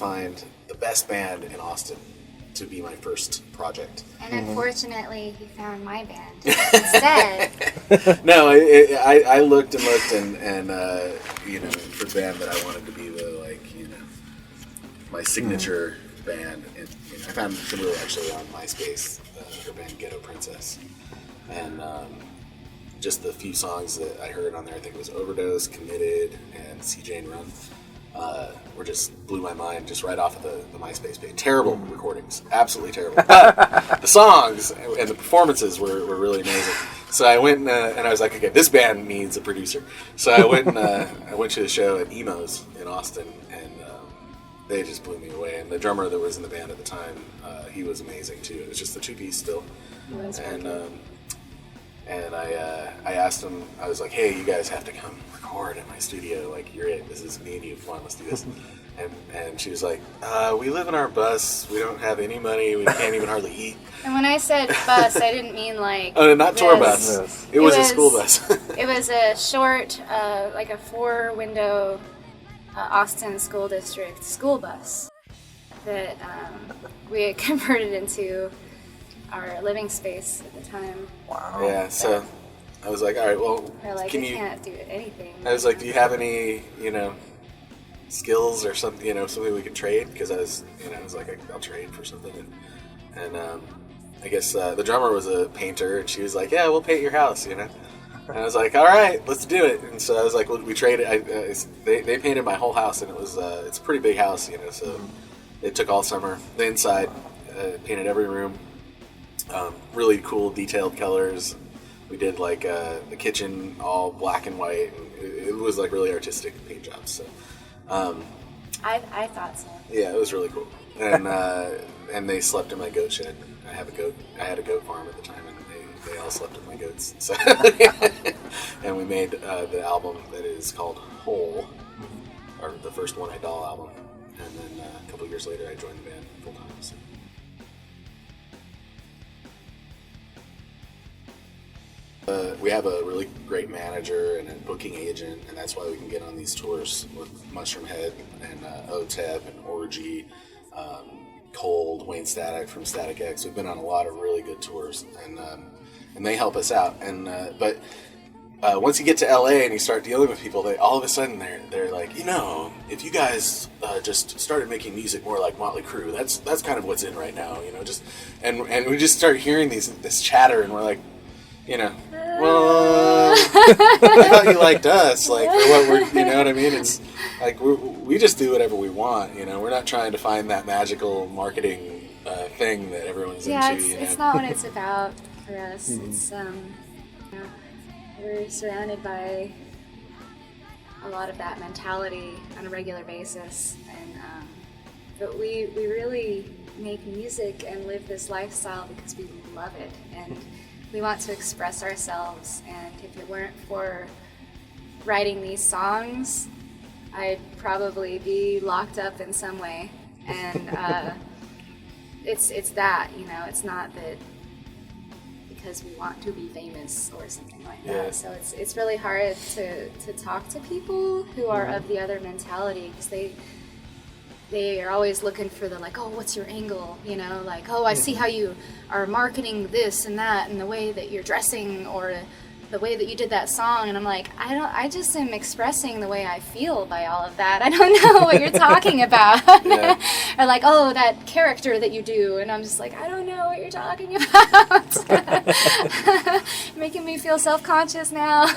find the best band in Austin to be my first project. And unfortunately, he found my band instead. No, I looked and you know, for the band that I wanted to be the, like, you know, my signature band. And, you know, I found Kimberly actually on MySpace, her band Ghetto Princess, and just the few songs that I heard on there, I think it was Overdose, Committed, and CJ and Run. Were just blew my mind just right off of the MySpace page. Terrible recordings, absolutely terrible. But the songs and the performances were really amazing. So I went and I was like, okay, this band needs a producer. So I went and I went to the show at Emo's in Austin, and they just blew me away. And the drummer that was in the band at the time, he was amazing too. It was just a 2-piece still, and I asked him, I was like, hey, you guys have to come record at my studio. Like, you're it. This is me and you. Come on, let's do this. And she was like, we live in our bus. We don't have any money. We can't even hardly eat. And when I said bus, I didn't mean like... Oh, not tour bus. Yes. It was a school bus. It was a short, like a 4-window Austin School District school bus that we had converted into our living space at the time. Wow. Yeah, so I was like, all right, well, like, can you can't do anything. I was like, do you have any, you know, skills or something, you know, something we could trade? Because I was like, I'll trade for something. And I guess the drummer was a painter, and she was like, yeah, we'll paint your house, you know. And I was like, all right, let's do it. And so I was like, well, we traded. They painted my whole house, and it was it's a pretty big house, you know. So it took all summer. The inside, painted every room. Really cool detailed colors. We did like the kitchen all black and white, and it was like really artistic paint jobs. So I thought so. Yeah, it was really cool. And they slept in my goat shed. I had a goat farm at the time, and they all slept in my goats. So and we made the album that is called Whole, or the first One Eyed Doll album. And then a couple years later, I joined the band full time. So. We have a really great manager and a booking agent, and that's why we can get on these tours with Mushroomhead and OTEP and Orgy, Cold, Wayne Static from Static X. We've been on a lot of really good tours, and they help us out. And but once you get to LA and you start dealing with people, they all of a sudden they're like, you know, if you guys just started making music more like Motley Crue, that's kind of what's in right now, you know. Just and we just start hearing this chatter, and we're like, you know, well, I thought you liked us, like, for what we're, you know what I mean? It's like we just do whatever we want, you know. We're not trying to find that magical marketing thing that everyone's into. Yeah, it's not what it's about for us. It's you know, we're surrounded by a lot of that mentality on a regular basis, and but we really make music and live this lifestyle because we love it, and we want to express ourselves. And if it weren't for writing these songs, I'd probably be locked up in some way. And it's that, you know, it's not that because we want to be famous or something like that. Yeah. So it's really hard to talk to people who are of the other mentality, because they are always looking for the, like, oh, what's your angle, you know, like, oh, I see how you are marketing this and that and the way that you're dressing or the way that you did that song. And I'm like, I just am expressing the way I feel by all of that. I don't know what you're talking about. Yeah. Or like, oh, that character that you do. And I'm just like, I don't know what you're talking about. Making me feel self-conscious now.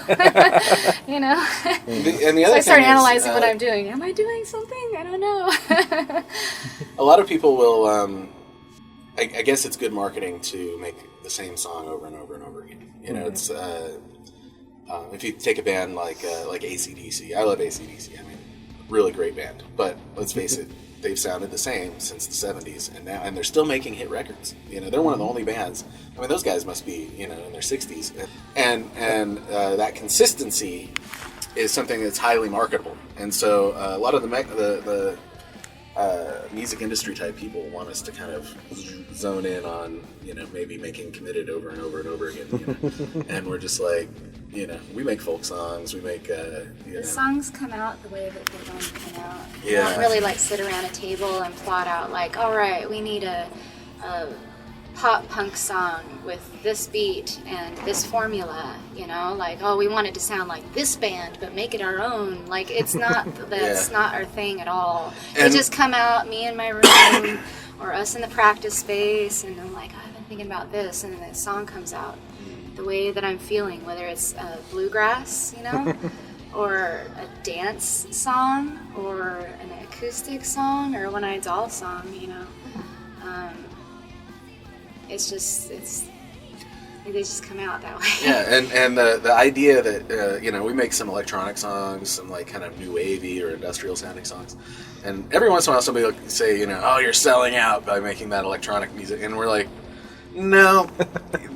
You know? And the other so I start thing analyzing is, what I'm doing. Am I doing something? I don't know. a lot of people will, I guess it's good marketing to make the same song over and over and over again. You know, it's if you take a band like AC/DC, I love AC/DC. I mean, really great band. But let's face it, they've sounded the same since the '70s, and they're still making hit records. You know, they're one of the only bands. I mean, those guys must be, you know, in their 60s, and that consistency is something that's highly marketable. And so a lot of the music industry type people want us to kind of zone in on, maybe making Committed over and over and over again, and we're just like, we make folk songs, we make, The songs come out the way that they want to come out. You Yeah. don't really like sit around a table and plot out like, all right, we need a pop punk song with this beat and this formula, like, oh, we want it to sound like this band but make it our own. Like, it's not that's not our thing at all. They just come out, me in my room or us in the practice space, and I'm like, I've been thinking about this, and then the song comes out the way that I'm feeling, whether it's bluegrass, or a dance song or an acoustic song or a one-eyed doll song, they just come out that way. Yeah, and the idea that we make some electronic songs, some like kind of new wavy or industrial sounding songs, and every once in a while somebody will say, oh, you're selling out by making that electronic music, and we're like, no,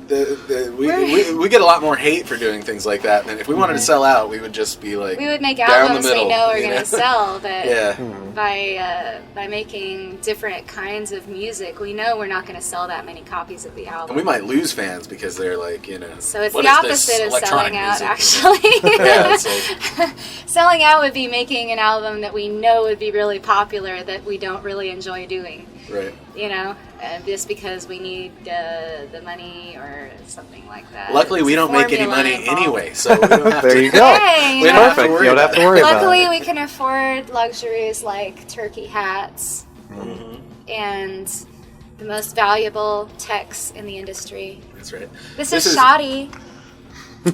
we get a lot more hate for doing things like that. And if we wanted to sell out, we would just be like, we would make down albums the middle, we know are going to sell, but yeah. by making different kinds of music, we know we're not going to sell that many copies of the album. And we might lose fans because they're like, So it's what the is this opposite of electronic selling out, music, actually. Yeah, it's like, Selling out would be making an album that we know would be really popular that we don't really enjoy doing. right. Just because we need the money or something like that. Luckily, we don't make any money anyway, so we don't have There to. you go. Hey, We don't have to Perfect. worry You don't have about to worry about Luckily, it. we can afford luxuries like turkey hats Mhm. and the most valuable techs in the industry. That's right. This is Shoddy.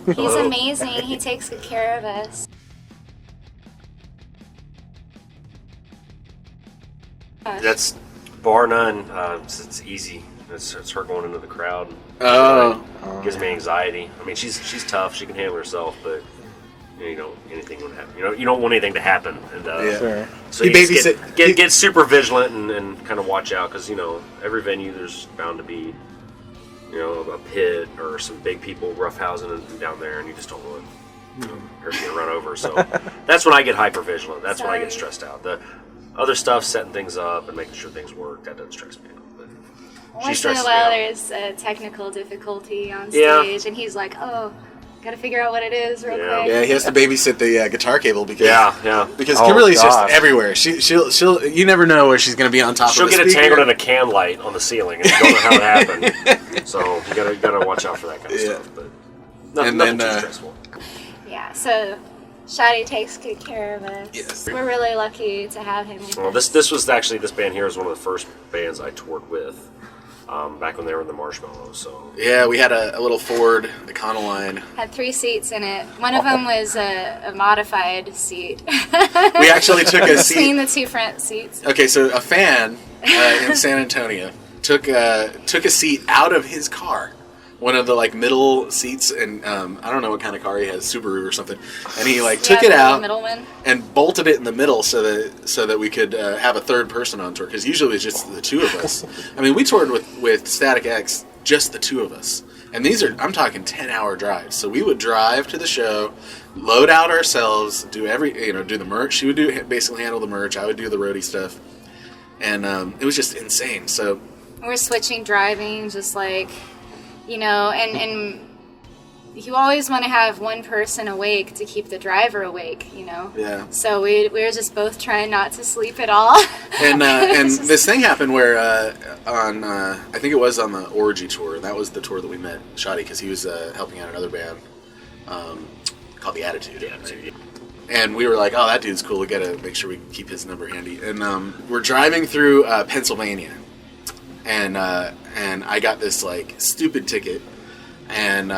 He's amazing. He takes good care of us. That's bar none. It's easy. It's her going into the crowd. Oh. Gives me anxiety. I mean, she's tough. She can handle herself, but anything would happen. You don't want anything to happen. And Yeah. Sure. so He you just babysit- get super vigilant and kind of watch out because every venue there's bound to be a pit or some big people roughhousing down there, and you just don't want her to get run over. So that's when I get hyper vigilant. That's when I get stressed out. The other stuff, setting things up and making sure things work, that doesn't stress me out. But she Once in a stresses me while, out. there's a technical difficulty on Yeah. stage, and he's like, "Oh, gotta figure out what it is real Yeah. quick." Yeah, he has to babysit the guitar cable because Yeah. because Oh, Kimberly's just gosh. everywhere. She'll you never know where she's going to be on top She'll of the get speaker. entangled in a can light on the ceiling, and you don't know how it happened. So you gotta watch out for that kind of Yeah. stuff. But nothing, And nothing then, too stressful. Yeah, so Shadi takes good care of us. Yes. We're really lucky to have him with Well, us. this was actually, this band here is one of the first bands I toured with back when they were in the Marshmallows. So Yeah, we had a little Ford Econoline. Had 3 seats in it. One of them was a modified seat. We actually took a Between seat. the 2 front seats. Okay, so a fan in San Antonio took a seat out of his car, one of the middle seats, and I don't know what kind of car he has, Subaru or something, and he took Yeah, it the out middle one. and bolted it in the middle so that we could have a third person on tour, because usually it's just the two of us. I mean, we toured with Static X, just the two of us, and I'm talking 10-hour drives. So we would drive to the show, load out ourselves, do do the merch. She would basically handle the merch. I would do the roadie stuff, and it was just insane. So We're switching driving, just and you always want to have one person awake to keep the driver awake, yeah. So we were just both trying not to sleep at all. And this thing happened where I think it was on the Orgy tour, and that was the tour that we met Shoddy, because he was helping out another band called The Attitude. yeah, Right? And we were like, oh, that dude's cool. We gotta make sure we keep his number handy. And we're driving through Pennsylvania, and I got this stupid ticket, and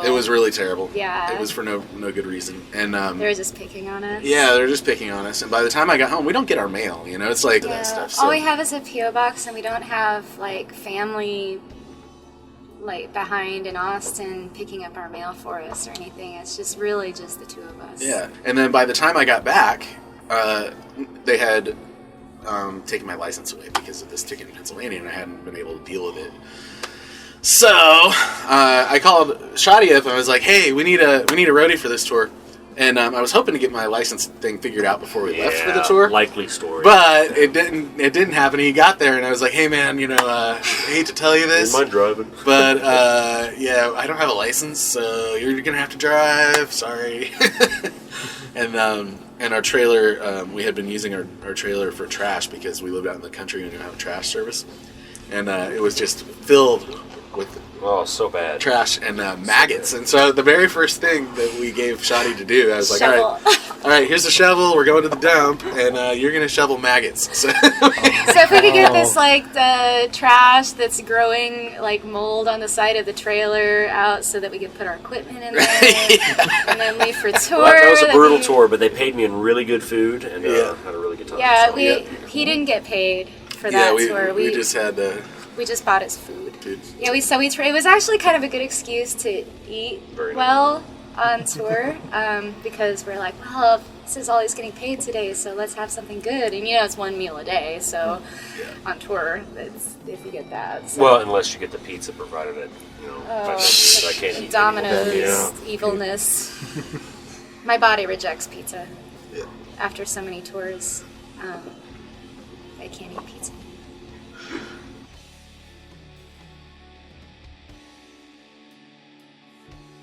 it was really terrible. Yeah. It was for no good reason. And They were just picking on us. yeah, they're just picking on us. And by the time I got home, we don't get our mail. It's that Yeah. stuff. So. All we have is a P.O. box, and we don't have family behind in Austin picking up our mail for us or anything. It's just really just the two of us. Yeah, and then by the time I got back, they had taken my license away because of this ticket in Pennsylvania, and I hadn't been able to deal with it. So I called Shoddy up and I was like, "Hey, we need a roadie for this tour. And I was hoping to get my license thing figured out before we left for the tour. Likely story. But it didn't happen. He got there, and I was like, "Hey, man, I hate to tell you this, You mind driving? but yeah, I don't have a license, so you're gonna have to drive. Sorry." And our trailer, we had been using our trailer for trash because we lived out in the country and didn't have a trash service, and it was just filled with So bad. trash and maggots. And so the very first thing that we gave Shadi to do, I was like, all right, here's the shovel. We're going to the dump, and you're going to shovel maggots. So, So if we could get this like the trash that's growing like mold on the side of the trailer out, so that we could put our equipment in there, and then leave for tour. Well, that was a brutal tour, but they paid me in really good food and had a really good time. Yeah, So, he didn't get paid for that tour. we just had We just bought his food. Dude. Yeah, it was actually kind of a good excuse to eat well on tour, because we're like, well, this is all he's getting paid today, so let's have something good. And it's one meal a day, so on tour, if you get that. So. Well, unless you get the pizza provided at, I can't eat Domino's anymore. evilness. My body rejects pizza. Yeah. After so many tours, I can't eat pizza.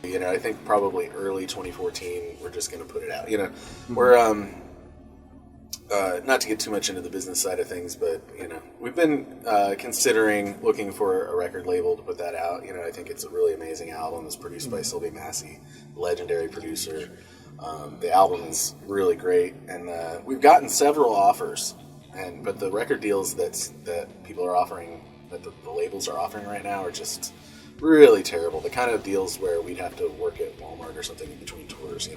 I think probably early 2014, we're just going to put it out. We're not to get too much into the business side of things, but we've been considering looking for a record label to put that out. I think it's a really amazing album. It's produced by Sylvie Massey, legendary producer. The album is really great, and we've gotten several offers. But the record deals that people are offering, that the labels are offering right now, are just really terrible. The kind of deals where we'd have to work at Walmart or something in between tours,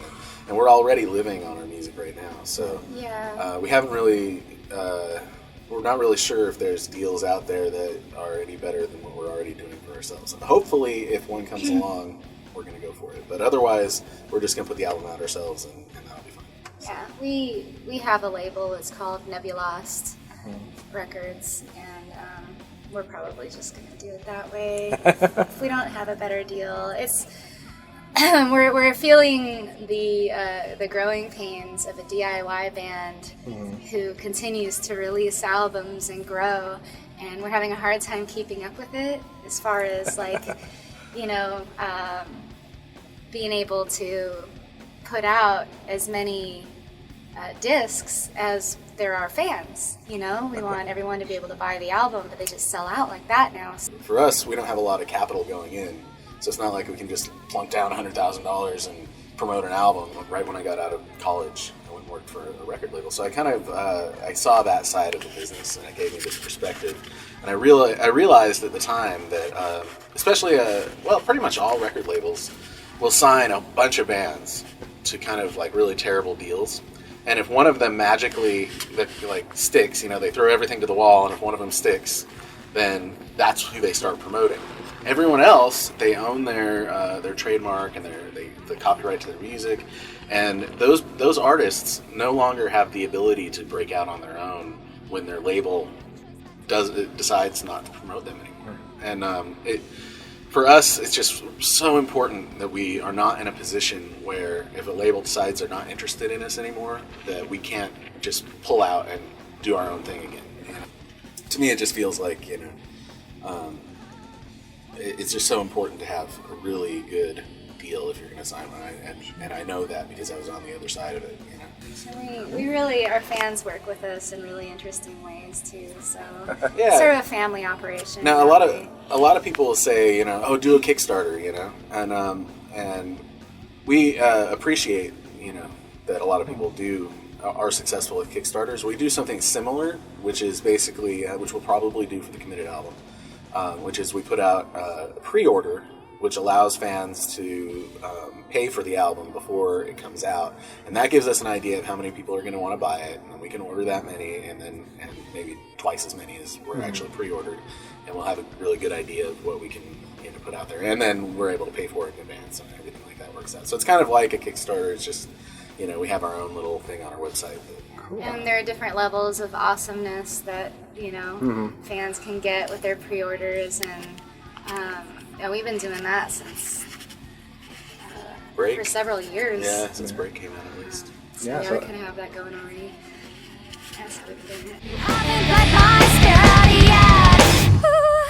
And we're already living on our music right now, so we haven't really. We're not really sure if there's deals out there that are any better than what we're already doing for ourselves. Hopefully, if one comes along, we're going to go for it. But otherwise, we're just going to put the album out ourselves, and that'll be fun. Yeah, we have a label. It's called Nebulost Records, and we're probably just going to do it that way. If we don't have a better deal, it's we're feeling the growing pains of a DIY band who continues to release albums and grow, and we're having a hard time keeping up with it as far as being able to put out as many discs as there are fans. We want everyone to be able to buy the album, but they just sell out like that now. For us, we don't have a lot of capital going in, so it's not like we can just plunk down $100,000 and promote an album. Right when I got out of college, I went and worked for a record label, so I kind of I saw that side of the business, and it gave me this perspective. And I realized at the time that especially pretty much all record labels will sign a bunch of bands to kind of like really terrible deals. And if one of them magically sticks, they throw everything to the wall, and if one of them sticks, then that's who they start promoting. Everyone else, they own their trademark and the copyright to their music, and those artists no longer have the ability to break out on their own when their label decides not to promote them anymore. And for us, it's just so important that we are not in a position where if a label decides they're not interested in us anymore, that we can't just pull out and do our own thing again. To me, it just feels like, it's just so important to have a really good deal if you're going to sign one. And I know that because I was on the other side of it. We really, our fans work with us in really interesting ways too. So yeah. Sort of a family operation. Now, a lot of people will say, do a Kickstarter, and we appreciate, that a lot of people are successful with Kickstarters. We do something similar, which is basically, which we'll probably do for the Committed album, which is we put out a pre-order, which allows fans to pay for the album before it comes out, and that gives us an idea of how many people are going to want to buy it, and then we can order that many, and maybe twice as many as were actually pre-ordered, and we'll have a really good idea of what we can put out there, and then we're able to pay for it in advance, and everything like that works out. So it's kind of like a Kickstarter. It's just we have our own little thing on our website. Cool. And there are different levels of awesomeness that fans can get with their pre-orders, and we've been doing that since Break. for several years. Yeah, since Break came out at least. So Yeah, yeah, so- we kind of have that going already. That's how we've been. I'm in blood.